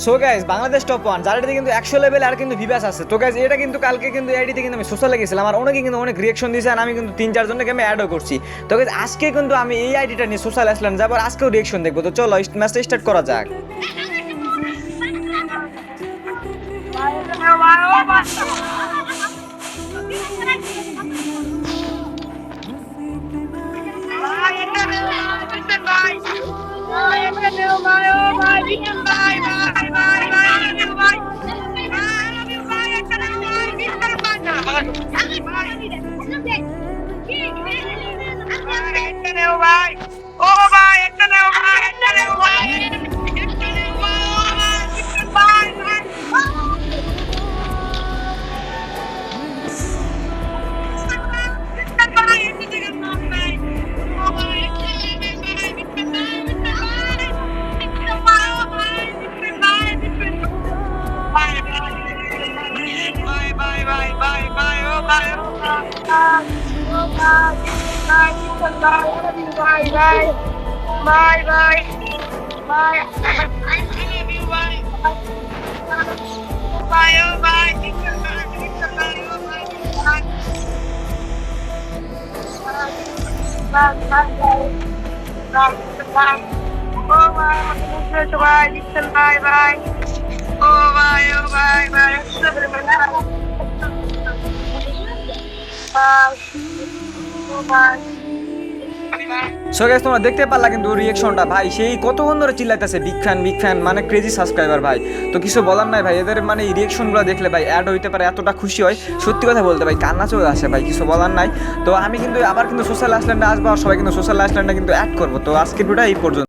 So guys Bangladesh top 1 যার এটাতে কিন্তু 100 লেভেল আর কিন্তু ভিভাস আছে। তো গাইস এটা কিন্তু কালকে কিন্তু আইডিতে কিন্তু আমি সোশ্যালে গেছিলাম আর অনেকে কিন্তু অনেক রিঅ্যাকশন দিয়েছে আর আমি কিন্তু 3-4 জনকে আমি অ্যাডও করছি। তো গাইস আজকে কিন্তু আমি এই আইডিটা নিয়ে সোশ্যাল আসলাম যাবার আজকেও রিঅ্যাকশন দেখবো। তো চলো ম্যাচটা স্টার্ট করা যাক। সো গাইস তোমরা দেখতে পারলা কিন্তু রিঅ্যাকশনটা ভাই সেই কতক্ষণ ধরে চিল্লাইতেছে বিগ ফ্যান মানে ক্রেজি সাবস্ক্রাইবার ভাই। তো কিছু বলার নাই ভাই, এদের মানে এই রিঅ্যাকশনগুলো দেখলে ভাই অ্যাড হইতে পারে এতটা খুশি হয়, সত্যি কথা বলতে ভাই কান্না চলে আসে ভাই, কিছু বলার নাই। তো আমি কিন্তু আবার কিন্তু সোশ্যাল আইসল্যান্ডে আসবো আর সবাই কিন্তু সোশ্যাল আইসল্যান্ডে কিন্তু অ্যাড করবো। তো আজকের ভিডিওটা এই পর্যন্ত।